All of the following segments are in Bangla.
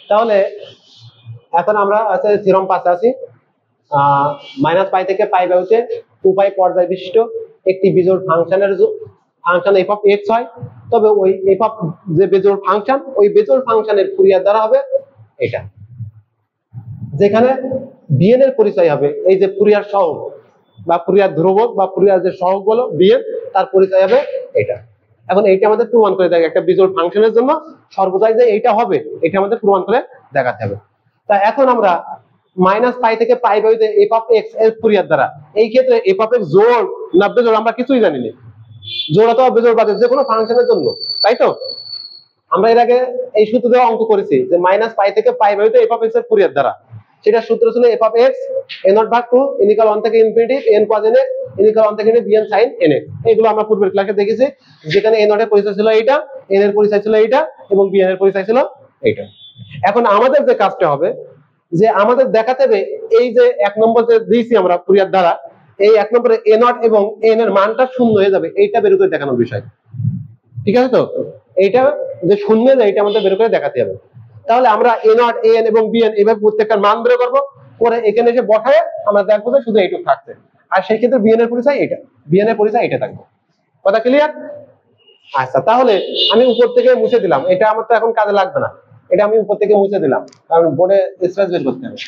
তাহলে এখন আমরা আছে থিওরাম পাশে আছি। মাইনাস পাই থেকে পাই ভ্যালুতে 2 পাই পর্যায় বিশিষ্ট একটি বিজোড় ফাংশনের ফাংশন এফ অফ এক্স হয়, তবে ওই এফ অফ যে বিজোড় ফাংশন, ওই বিজোড় ফাংশনের ফুরিয়ার দ্বারা হবে এটা, যেখানে বিএন এর পরিচয় হবে এই যে ফুরিয়ার সহগ বা ফুরিয়ার ধ্রুবক বা ফুরিয়ার যে সহগ বলো বিএন, তার পরিচয় হবে এটা। এখন এইটা আমাদের প্রমাণ করে দেয় একটা বিজোড় ফাংশনের জন্য সর্বদাই যে এইটা হবে, এটা আমাদের প্রমাণ করে দেখাতে হবে। তা এখন আমরা মাইনাস পাই থেকে পাই ভ্যালুতে এফ অফ এক্স এর ফুরিয়ার দ্বারা, এই ক্ষেত্রে এফ অফ এক্স জোড় না বেজোড় আমরা কিছুই জানি না, জোড় অথবা বেজোড় বাদে যে কোনো ফাংশনের জন্য, তাই তো? আমরা এর আগে এই সূত্র দিয়ে অঙ্ক করেছি যে মাইনাস পাই থেকে পাই ভ্যালুতে এফ অফ এক্স এর ফুরিয়ার দ্বারা, সেটা সূত্র ছিল F of x A not ভাগ 2 ইনিকাল 1 থেকে ইনফিনিটি n cos nx ইনিকাল 1 থেকে bn sin nx। এগুলো আমরা পূর্বের ক্লাসে দেখেছি, যেখানে a নট এর পরিচয় ছিল এইটা, n এর পরিচয় ছিল এইটা এবং bn এর পরিচয় ছিল এইটা। এখন আমাদের যে কাজটা হবে যে আমাদের দেখাতে হবে এই যে এক নম্বর যে দিয়েছি আমরা ফুরিয়ার দ্বারা, এই এক নম্বরে a নট এবং n এর মানটা শূন্য হয়ে যাবে, এইটা বের করে দেখানোর বিষয়। ঠিক আছে তো? এইটা যে শূন্য যায় এটা আমাদের বের করে দেখাতে হবে। তাহলে আমরা a নট an এবং bn এভাবে প্রত্যেকটার মান বের করব, করে এখানে এসে বসায় আমরা দেখবো যে শুধু এইটুকু থাকছে, আর সেই ক্ষেত্রে bn এর পরিচয় এটা, bn এর পরিচয় এটা থাকবে। কথা ক্লিয়ার? আচ্ছা, তাহলে আমি উপর থেকে মুছে দিলাম, এটা আমার তো এখন কাজে লাগবে না, এটা আমি উপর থেকে মুছে দিলাম কারণ বোর্ডে স্পেস বের করতে হবে।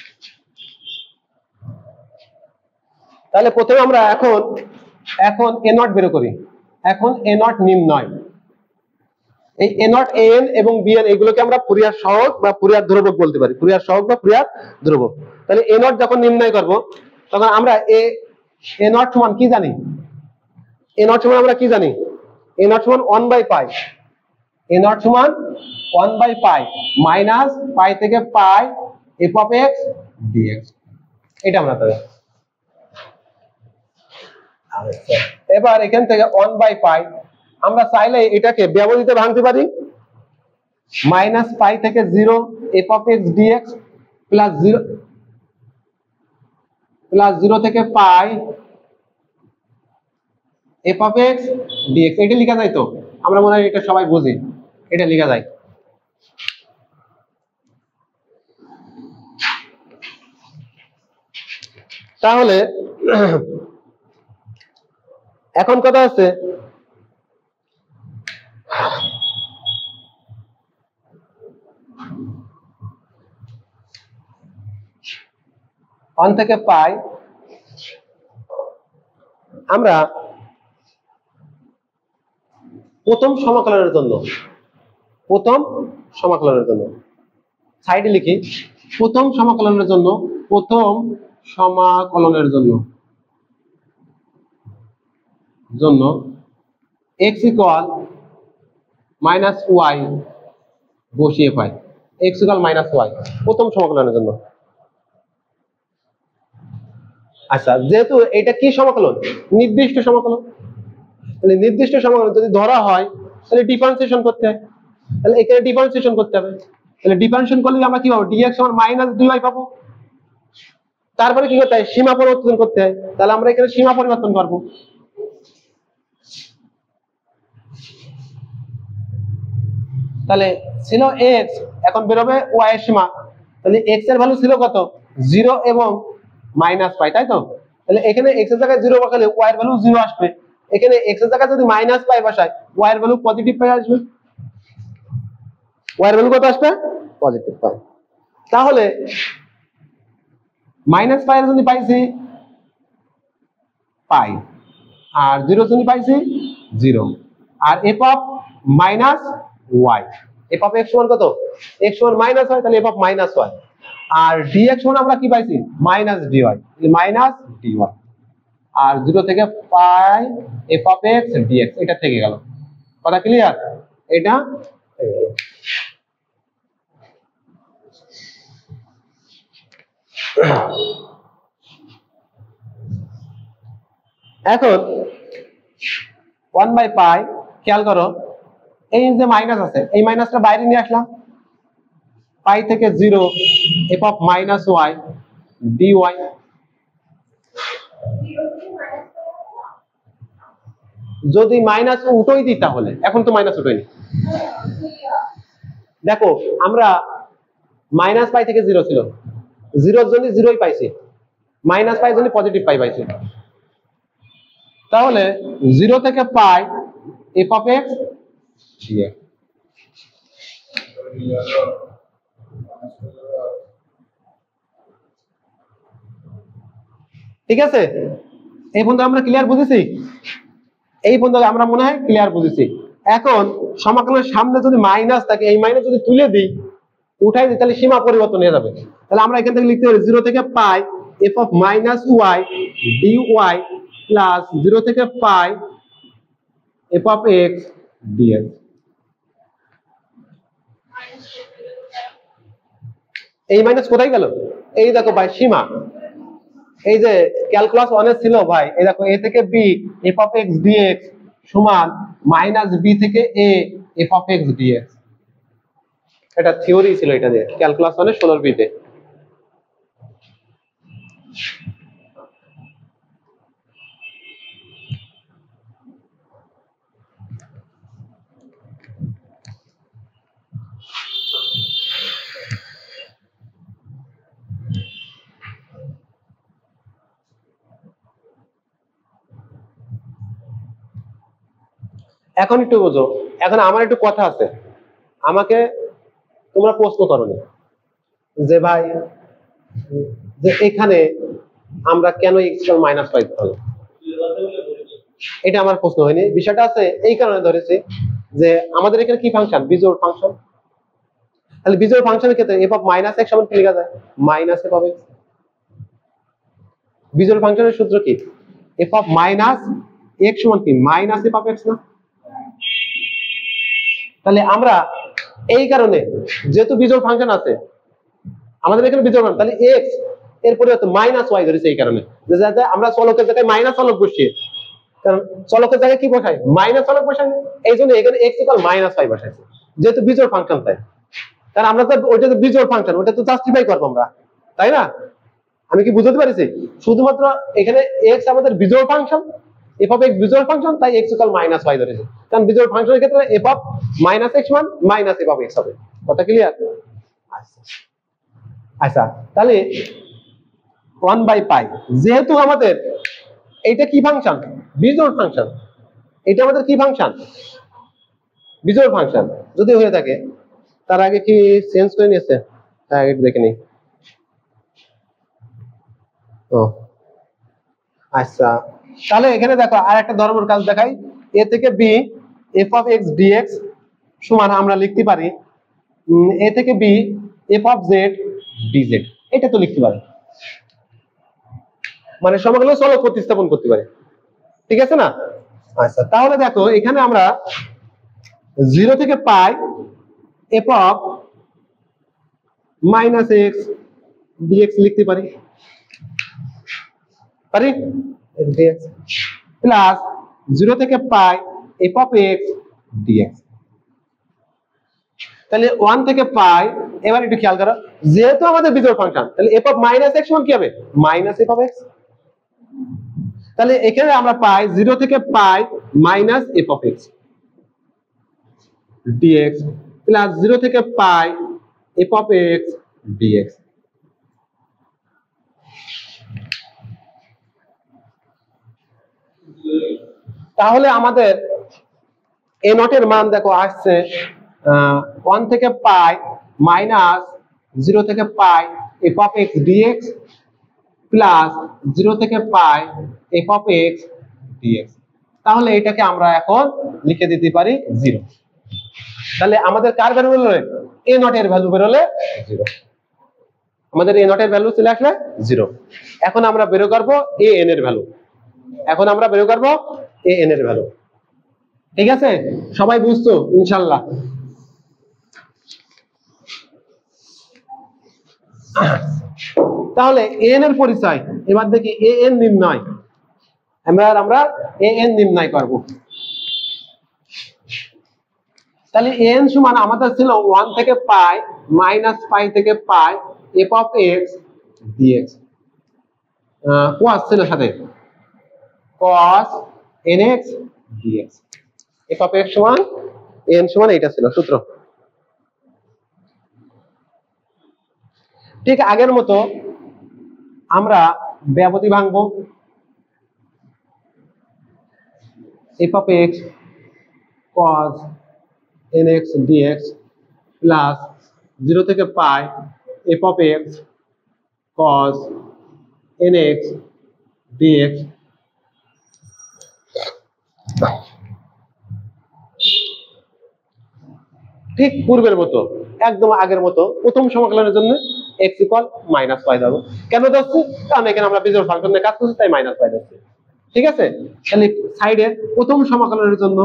তাহলে প্রথমে আমরা এখন a নট বের করি। এখন a নট নির্ণয়, এই a নট an এবং bn এগুলোকে আমরা ফুরিয়ার সহগ বা ফুরিয়ার ধ্রুবক বলতে পারি, ফুরিয়ার সহগ বা ফুরিয়ার ধ্রুবক। তাহলে a নট যখন নির্ণয় করব তখন আমরা a নট সমান কি জানি? a নট সমান আমরা কি জানি? a নট সমান 1 বাই পাই, a নট সমান 1 বাই পাই মাইনাস পাই থেকে pi f of x dx, এটা আমরা জানি। এবার এখান থেকে 1 বাই পাই আমরা চাইলে এটাকে ব্যবধিতে ভাঙতে পারি, মাইনাস পাই থেকে 0 f of x dx plus 0 থেকে pi f of x dx, এটা লেখা যায় তো? আমরা মনে হয় এটা সবাই বুঝি, এটা লেখা যায়। তাহলে এখন কথা হচ্ছে অন থেকে পাই আমরা প্রথম সমাকলনের জন্য সাইডে লিখি প্রথম সমাকলনের জন্য x ইকুয়াল মাইনাস ওয়াই বসিয়ে পাই, x ইকুয়াল মাইনাস ওয়াই প্রথম সমাকলনের জন্য। আচ্ছা, যেহেতু এটা কি সমাকলন? নির্দিষ্ট সমাকলন, তাহলে নির্দিষ্ট সমাকলন যদি ধরা হয় তাহলে ডিফারেন্সিয়েশন করতে হয়, তাহলে এখানে ডিফারেন্সিয়েশন করতে হবে। তাহলে ডিফারেন্সিয়েশন করলে আমরা কি পাবো? dx সমান মাইনাস dy পাবো। তারপরে কি করতে হয়? সীমা পরিবর্তন করতে হয়, তাহলে আমরা এখানে সীমা পরিবর্তন করব। তাহলে ছিল x, এখন বের হবে y এর সীমা, তাহলে x এর ভ্যালু ছিল কত? 0 এবং মাইনাস পাই, তাই তো? তাহলে এখানে x এর জায়গায় 0 বসালে y এর ভ্যালু 0 আসবে, এখানে x এর জায়গায় যদি মাইনাস পাই বসাই y এর ভ্যালু পজিটিভ পাই আসবে, y এর ভ্যালু কত আসবে? পজিটিভ পাই। তাহলে মাইনাস পাই এর জন্য পাইছি পাই, আর 0 এর জন্য পাইছি 0, আর f of minus y, f of x সমান কত? x সমান মাইনাস হয়, তাহলে f অফ মাইনাস y, আর dx সমান আমরা কি পাইছি? মাইনাস dy, মাইনাস dy, আর 0 থেকে pi f of x dx, এটা থেকে গেল। কথা ক্লিয়ার? এটা এখন 1 বাই পাই, খেয়াল করো এই যে মাইনাস আছে এই মাইনাসটা বাইরে নিয়ে আসলাম, পাই থেকে 0 f of minus y dy, যদি মাইনাস উঠোই দিই তাহলে, এখন তো মাইনাস উঠোয়নি। দেখো আমরা মাইনাস পাই থেকে জিরো ছিল, জিরোর জন্য জিরোই পাইছি, মাইনাস পাই জন্য পজিটিভ পাই পাইছি। তাহলে 0 থেকে পাই এফ অফ এক্স ঠিক আছে, এই পর্যন্ত আমরা ক্লিয়ার বুঝেছি, এই পর্যন্ত আমরা মনে হয় ক্লিয়ার বুঝেছি। এখন সমাকলনের সামনে যদি মাইনাস থাকে, এই মাইনাস যদি তুলে দিই, উঠাই দিই, তাহলে সীমা পরিবর্তন হয়ে যাবে। তাহলে আমরা এখান থেকে লিখতে পারি 0 থেকে pi f of minus y d y plus 0 থেকে pi f of x dx. এই মাইনাস কোথায় গেল? এই দেখো ভাই সীমা, এই যে ক্যালকুলাস 1 এ ছিল ভাই, এই দেখো a থেকে b f of x dx সমান মাইনাস b থেকে a f of x dx। এটা থিওরি ছিল, এটা দিয়ে ক্যালকুলাস 1 এর 16 b তে। এখন একটু বোঝো, এখন আমার একটু কথা আছে, আমাকে তোমরা প্রশ্ন করনি যে ভাই যে এখানে আমরা কেন এক্স মাইনাস পাইতে হলো, এটা আমার প্রশ্ন হয়নি। বিষয়টা আছে এই কারণে ধরেছি যে আমাদের এখানে কি ফাংশন, বিজোড় ফাংশন। তাহলে বিজোড় ফাংশনের ক্ষেত্রে এফ অফ মাইনাস এক্স সমান কি লেখা যায়, মাইনাস এফ অফ এক্স। বিজোড় ফাংশনের সূত্র কি, এফ অফ মাইনাস এক্স সমান কি মাইনাস এফ অফ এক্স না? তাহলে আমরা এই কারণে যেহেতু বিজোড় ফাংশন আছে আমাদের এখানে বিজোড় ফাংশন, তাহলে এক্স এর পরিবর্তে মাইনাস ওয়াই ধরেছে এই কারণে যে যাতে আমরা চলকের জায়গায় মাইনাস চলক বসিয়ে, কারণ চলকের জায়গায় কি বসাই, মাইনাস চলক বসাই, এই জন্য এখানে এক্স ইকুয়াল মাইনাস ওয়াই বসাইছে যেহেতু বিজোড় ফাংশন। তাই কারণ আমরা তো ওইটা তো বিজোড় ফাংশন, ওটা তো জাস্টিফাই করবো আমরা, তাই না? আমি কি বুঝতে পারছি? শুধুমাত্র এখানে এক্স আমাদের বিজোড় ফাংশন, এফ অফ এক্স বিজোড় ফাংশন, তাই এক্স ইকুয়াল মাইনাস ওয়াই ধরেছে। কারণ বিজোড় ফাংশনের ক্ষেত্রে এফ অফ মাইনাস এক্স মান মাইনাস এফ অফ এক্স হবে। কথা ক্লিয়ার? আচ্ছা, তাহলে 1/পাই যেহেতু আমাদের এইটা কি ফাংশন, বিজোড় ফাংশন, এটা আমাদের কি ফাংশন, বিজোড় ফাংশন। যদি হয়ে থাকে তার আগে কি চেঞ্জ করে নিয়েছে, হ্যাঁ একটু দেখে নিই। ও আচ্ছা, তাহলে এখানে দেখো আর একটা ধর্মের কাজ দেখাই, a থেকে b f of x dx সমান আমরা লিখতে পারি a থেকে b f of z dz। এটা তো লিখতে পারি, মানে সমাকলন চলক প্রতিস্থাপন করতে পারি, ঠিক আছে না? আচ্ছা, তাহলে দেখো এখানে আমরা 0 থেকে pi f of minus x dx লিখতে পারি, পারি dx প্লাস 0 থেকে pi f of x dx। তাহলে 1 থেকে পাই, এবার একটু খেয়াল করো যেহেতু আমাদের বিজোড় ফাংশন, তাহলে f of মাইনাস x সমান কি হবে, মাইনাস f of x। তাহলে এখানে আমরা পাই 0 থেকে pi minus f of x dx plus 0 থেকে pi f of x dx। তাহলে আমাদের a নট এর মান দেখো আসছে 1 থেকে পাই মাইনাস 0 থেকে pi f of x dx plus 0 থেকে pi f of x dx। তাহলে এটাকে আমরা এখন লিখে দিতে পারি 0। তাহলে আমাদের কার ভ্যালু বেরোলে, a নট এর ভ্যালু বেরোলে 0, আমাদের a নট এর ভ্যালু চলে আসলে 0। এখন আমরা বের করব a n এর ভ্যালু, এখন আমরা বের করব a n এর ভ্যালু। ঠিক আছে, সবাই বুঝছো ইনশাআল্লাহ? তাহলে an এর পরিচয়, এবার দেখি an নির্ণয়, আমরা an নির্ণয় করব। তাহলে an সমান আমাদের ছিল 1 থেকে পাই মাইনাস পাই থেকে pi f of x dx, cos ছিল সাথে cos nx dx, f of x সমান n সমান এটা ছিল সূত্র। ঠিক আগের মতো আমরা ব্যবধি ভাঙবো, f of x cos nx dx plus 0 থেকে pi f of x cos nx dx ঠিক পূর্বের মতো একদম আগের মতো প্রথম সমাকলনের জন্য x ইকুয়াল মাইনাস পাই দেবো। কেন যাচ্ছে? কারণ এখানে আমরা বিজোড় ফাংশন নিয়ে কাজ করছি, তাই মাইনাস পাই যাচ্ছে। ঠিক আছে, তাহলে সাইডে প্রথম সমাকলনের জন্য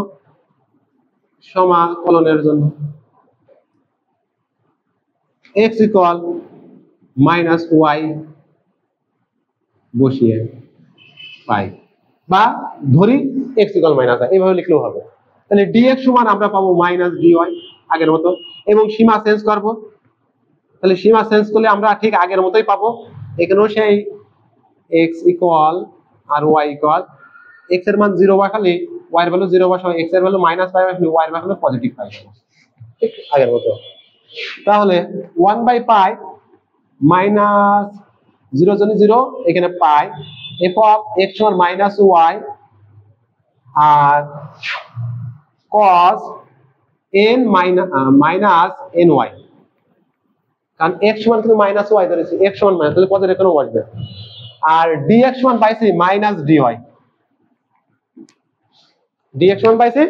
x ইকুয়াল মাইনাস ওয়াই বসিয়ে পাই, বা ধরি x ইকুয়াল মাইনাস ওয়াই, এইভাবে লিখলেও হবে। তাহলে dx সমান আমরা পাবো মাইনাস dy আগের মতো, এবং সীমা চেঞ্জ করব। তাহলে সীমা চেঞ্জ করলে আমরা ঠিক আগের মতোই পাবো। এখানেও সেই x ইকুয়াল আর y ইকুয়াল, x এর মান 0 বসালে y এর ভ্যালু 0 বসাবো, x এর ভ্যালু মাইনাস পাই বসালে y এর ভ্যালু পজিটিভ পাই, ঠিক আগের মতো। তাহলে 1 বাই পাই মাইনাস 0 জন্য 0, এখানে পাই f অফ x সমান মাইনাস y আর cos n মাইনাস ny, কারণ x সমান কিন্তু মাইনাস y ধরেছি, x সমান মাইনাস, তাহলে পদের এখানেও বসবে। আর dx সমান পাইছি মাইনাস dy, dx সমান পাইছি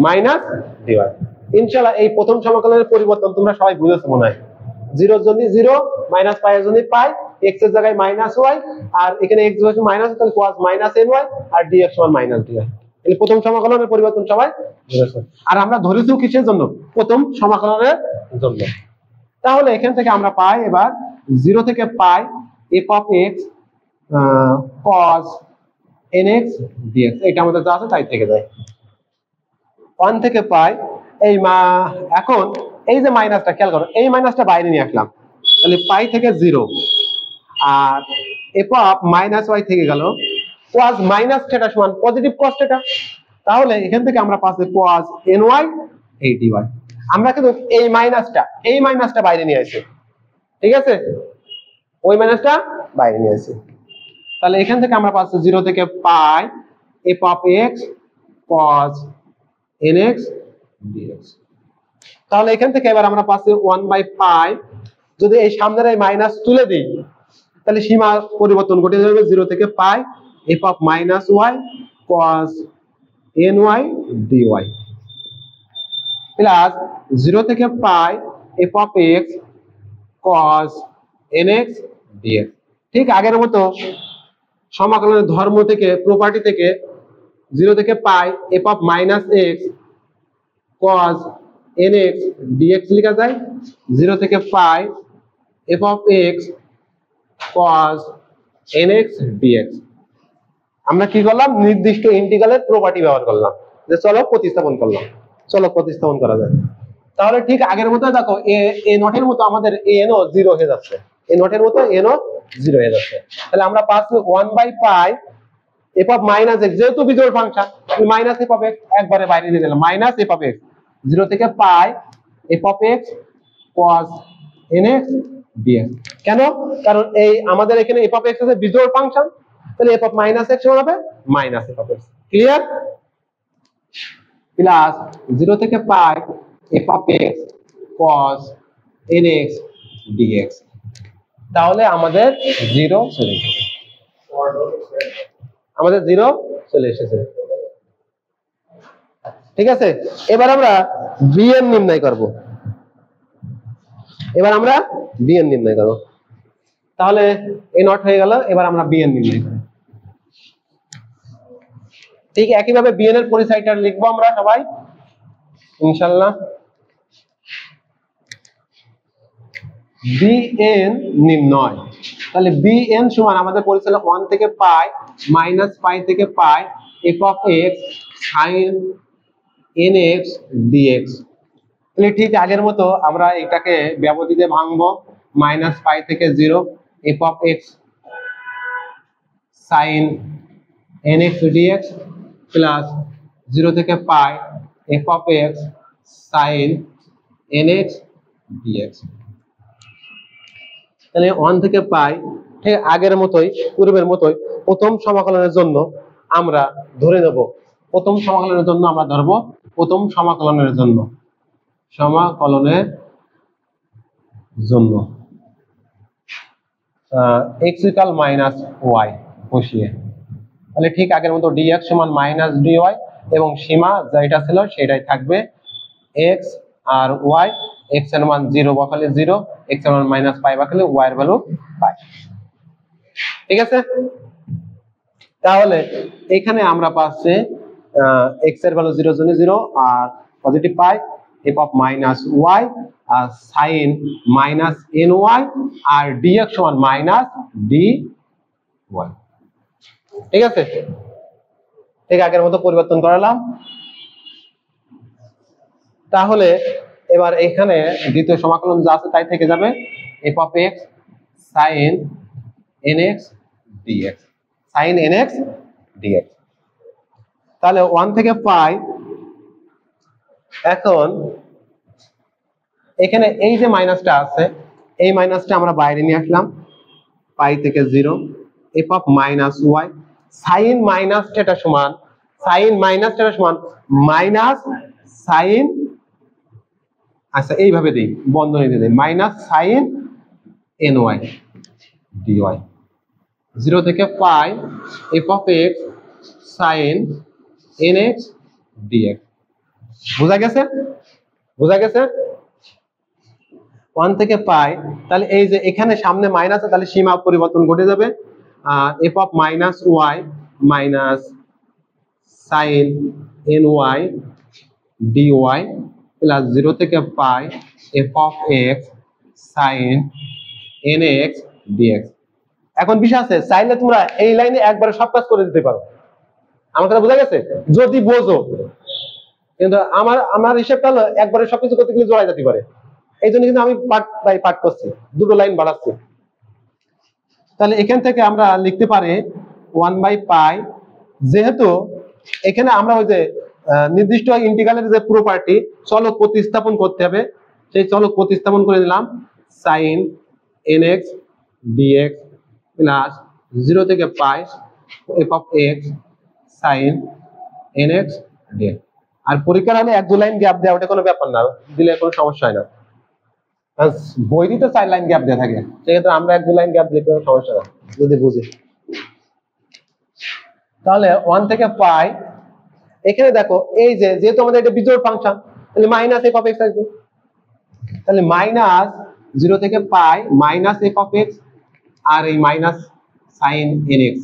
মাইনাস dy। ইনশাআল্লাহ এই প্রথম সমাকলনের পরিবর্তন তোমরা সবাই বুঝেছো মনে হয়। 0 এর জন্য 0, মাইনাস পাই এর জন্য পাই, x এর জায়গায় মাইনাস y, আর এখানে x বসে মাইনাস, তাহলে cos মাইনাস ny আর dx সমান মাইনাস dy। এই প্রথম সমাকলনের পরিবর্তন সবাই বুঝেছো। আর আমরা ধরেছি কিসের জন্য? প্রথম সমাকলনের জন্য। তাহলে এখান থেকে আমরা পাই এবার 0 থেকে pi f of x cos nx dx, এটা আমাদের যা আছে তাই থেকে যায়। 1 থেকে পাই এই এখন এই যে মাইনাসটা খেয়াল করো, এই মাইনাসটা বাইরে নিয়ে আসলাম, তাহলে পাই থেকে 0, আর f of মাইনাস y থেকে গেল cos মাইনাস থিটা সমান পজিটিভ cos থিটা। তাহলে এখান থেকে আমরা পাচ্ছি cos ny এই dy। আমরা কিন্তু এই মাইনাসটা বাইরে নিয়ে আসি, ঠিক আছে, ওই মাইনাসটা বাইরে নিয়ে আসি। তাহলে এখান থেকে আমরা পাচ্ছি 0 থেকে pi f of x cos nx dx। তাহলে এখান থেকে এবার আমরা পাচ্ছি 1 বাই পাই, যদি এই সামনের এই মাইনাস তুলে দিই তাহলে সীমা পরিবর্তন ঘটে যাবে, 0 থেকে pi f of minus y cos ny dy plus 0 থেকে pi f of x cos nx dx। ঠিক আগের মতো সমাকলনের ধর্ম থেকে, প্রপার্টি থেকে 0 থেকে pi f of minus x cos nx dx লেখা যায়, 0 থেকে pi f of x cos nx dx। আমরা কি করলাম? নির্দিষ্ট ইন্টিগ্রালের প্রপার্টি ব্যবহার করলাম, যে চলো প্রতিস্থাপন করলাম। চলো প্রতিস্থাপন করা যায়। তাহলে ঠিক আগের মতো দেখো এ নটের মতো আমাদের an ও 0 হয়ে যাচ্ছে, এ নটের মতো an ও 0 হয়ে যাচ্ছে। তাহলে আমরা পাচ্ছি 1 by pi f of minus x, যেহেতু বিজোড় function minus f of x একবারে বাইরে নিয়ে গেলাম, মাইনাস f of x 0 থেকে pi f of x cos nx dx। কেন? কারণ এই আমাদের এখানে f of x আছে বিজোড় ফাংশন, তাহলে f of মাইনাস x সমান হবে minus f of x। Clear? Plus 0 থেকে pi f of x cos nx dx। তাহলে আমাদের 0 চলে এসেছে, আমাদের 0 চলে এসেছে। ঠিক আছে, এবার আমরা bn নির্ণয় করব। তাহলে এ নট হয়ে গেল, এবার আমরা bn নির্ণয় করব। ঠিক একইভাবে bn এর পরিচয়টা লিখবো আমরা সবাই ইনশাআল্লাহ। bn নির্ণয়, তাহলে bn সমান আমাদের পরিচয় 1 থেকে পাই মাইনাস পাই থেকে pi f of x sin nx dx। তাহলে ঠিক আগের মতো আমরা এটাকে ব্যবধিতে ভাঙবো, মাইনাস পাই থেকে 0 f of x sin nx dx plus 0 থেকে pi f of x sin nx dx। তাহলে 1 থেকে পাই ঠিক আগের মতোই পূর্বের মতোই প্রথম সমাকলনের জন্য আমরা ধরে নেব, প্রথম সমাকলনের জন্য আমরা ধরবো প্রথম সমাকলনের জন্য x ইকুয়াল মাইনাস ওয়াই বসিয়ে, তাহলে ঠিক আগের মতো dx সমান মাইনাস dy এবং সীমা যেটা ছিল সেটাই থাকবে x আর y, x এর মান 0 বসালে 0, x এর মান মাইনাস পাই বসালে y এর ভ্যালু পাই। ঠিক আছে, তাহলে এখানে আমরা পাচ্ছি x এর ভ্যালু 0 জন্য 0 আর positive pi f of minus y আর sin মাইনাস ny আর dx সমান মাইনাস dy। ঠিক আছে, ঠিক আগের মতো পরিবর্তন করালাম। তাহলে এবার এখানে দ্বিতীয় সমাকলন যা আছে তাই থেকে যাবে f of x sin nx dx, sin nx dx। তাহলে 1 থেকে পাই, এখন এখানে এই যে মাইনাসটা আছে এই মাইনাসটা আমরা বাইরে নিয়ে আসলাম, পাই থেকে 0 f of minus y sin minus theta সমান মাইনাস sin, আচ্ছা এইভাবে দেই বন্ধনী দিয়ে দেই মাইনাস sin ny dy, 0 থেকে pi f of x sin nx dx। বোঝা গেছে? 1 থেকে পাই, তাহলে এই যে এখানে সামনে মাইনাস আছে তাহলে সীমা পরিবর্তন ঘটে যাবে, f of minus y minus sin ny dy plus 0 থেকে pi f of x sin nx dx। এখন বিষয় আছে, চাইলে তোমরা এই লাইনে একবারে সব কাজ করে দিতে পারো, আমার কথা বোঝা গেছে যদি বোঝো, কিন্তু আমার হিসাবটা হলো একবারে সবকিছু করতে গেলে জড়াই যেতে পারে, এই জন্য কিন্তু আমি পার্ট বাই পার্ট করছি, দুটো লাইন বাড়াচ্ছি। তাহলে এখান থেকে আমরা লিখতে পারি 1 বাই পাই, যেহেতু এখানে আমরা ওই যে নির্দিষ্ট ইন্টিগ্রালের যে প্রপার্টি চলক প্রতিস্থাপন করতে হবে, সেই চলক প্রতিস্থাপন করে দিলাম sin nx dx প্লাস 0 থেকে pi f of x sin nx dx। আর পরীক্ষার হলে 1-2 লাইন গ্যাপ দেওয়া ওটা কোনো ব্যাপার না, দিলে কোনো সমস্যা হয় না, বইটি তো 4 লাইন গ্যাপ দেওয়া থাকে, সেক্ষেত্রে আমরা 1-2 লাইন গ্যাপ দিলে কোনো সমস্যা না যদি বুঝি। তাহলে 1 থেকে পাই, এখানে দেখো এই যে যেহেতু আমাদের এটা বিজোড় ফাংশন তাহলে মাইনাস f অফ x আসবে, তাহলে মাইনাস 0 থেকে pi minus f of x আর এই মাইনাস sin nx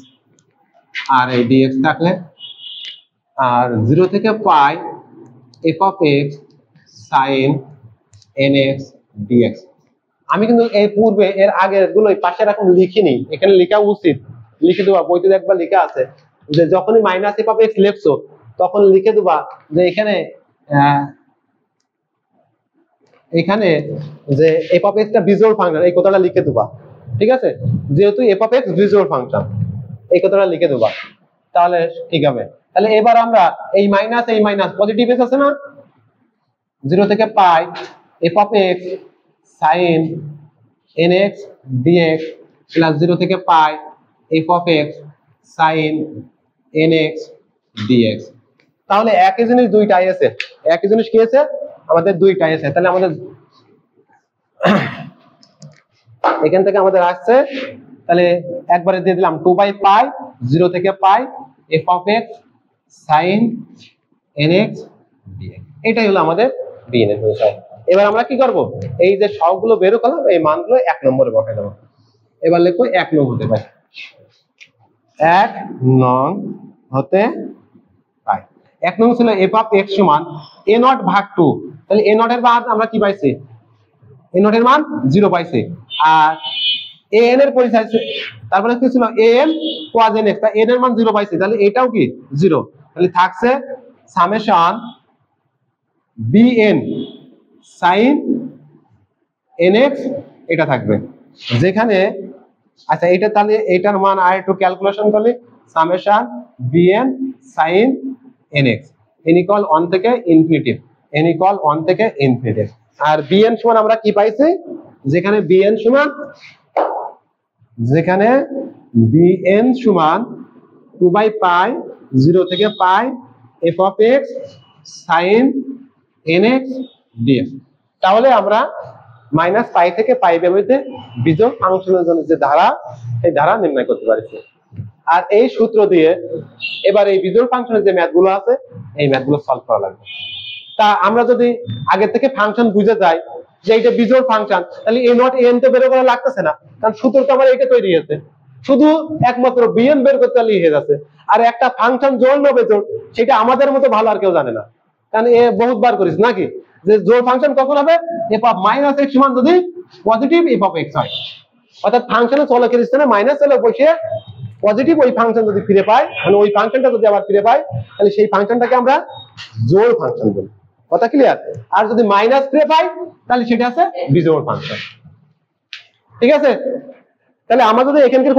আর এই dx থাকলে, আর 0 থেকে pi f of x sin nx dx। আমি কিন্তু এই পূর্বে এর আগের গুলোই পাশে এখন লিখিনি, এখানে লেখা উচিত, লিখে দেবা, বইতে একবার লেখা আছে যে যখনই মাইনাস f অফ x লিখছো তখন লিখে দেবা যে এখানে যে f অফ x টা বিজোড় ফাংশন, এই কথাটা লিখে দেবা। ঠিক আছে, যেহেতু f অফ x বিজোড় ফাংশন এই কথাটা লিখে দেবা, তাহলে ঠিক হবে। তাহলে এবার আমরা এই মাইনাস পজিটিভ এস আছে না, 0 থেকে pi f of x sin nx dx plus 0 থেকে pi f of x sin nx dx। তাহলে একই জিনিস দুইটাই আছে, একই জিনিস কি আছে আমাদের দুইটাই আছে, তাহলে আমাদের এখান থেকে আমাদের আসছে, তাহলে একবারে দিয়ে দিলাম 2 বাই পাই 0 থেকে pi f of x sin nx dx। এটাই হলো আমাদের bn এর বিষয়। এবার আমরা কি করব, এই যে সবগুলো বের করলাম এই মানগুলো 1 নম্বরে বসাই দেব। এবার লিখো 1 নং হতে পাই, 1 নং হতে পাই। 1 নং ছিল f অফ x সমান a0 ভাগ 2, তাহলে a0 এর মান আমরা কি পাইছি, a0 এর মান 0 পাইছি, আর an এর পরিচয় তারপরে কি ছিল an cos nx, তা n এর মান 0 পাইছি, তাহলে এটাও কি 0, তাহলে থাকছে সামেশন bn sin nx, এটা থাকবে যেখানে, আচ্ছা এটা তাহলে এটার মান আর একটু ক্যালকুলেশন করলে summation bn sin nx n equal 1 থেকে ইনফিনিটি, n ইকুয়াল 1 থেকে ইনফিনিটি। আর bn সমান আমরা কি পাইছি, যেখানে bn সমান যেখানে bn সমান 2/পাই 0 থেকে pi f of x sin nx dx। তাহলে আমরা মাইনাস পাই থেকে পাই ব্যবধিতে বিজোড় ফাংশনের জন্য যে ধারা, এই ধারা নির্ণয় করতে পারছি। আর এই সূত্র দিয়ে এবার এই বিজোড় ফাংশনের যে ম্যাথ গুলো আছে এই ম্যাথ গুলো সলভ করা লাগবে। তা আমরা যদি আগে থেকে ফাংশন বুঝে যাই যে এটা বিজোড় ফাংশন, তাহলে a নট n তো বের করা লাগতেছে না, কারণ সূত্র তো আমার এটা তৈরি হয়েছে, শুধু একমাত্র bn বের করতে হলে হয়ে যাচ্ছে। আর একটা ফাংশন জোড় না বেজোড় সেটা আমাদের মতো ভালো আর কেউ জানে না, কারণ এ বহুতবার করিস নাকি, যে জোড় ফাংশন কখন হবে, f of মাইনাস x সমান যদি পজিটিভ f of x হয়, অর্থাৎ ফাংশনে চলকের স্থানে মাইনাস চলে বসিয়ে পজিটিভ ওই ফাংশন যদি ফিরে পাই, মানে ওই ফাংশনটা যদি আবার ফিরে পাই, তাহলে সেই ফাংশনটাকে আমরা জোড় ফাংশন বলি। কথা ক্লিয়ার? আর যদি মাইনাস ফিরে পাই তাহলে সেটা আছে বিজোড় ফাংশন। ঠিক আছে? তাহলে আমরা যদি এখানকার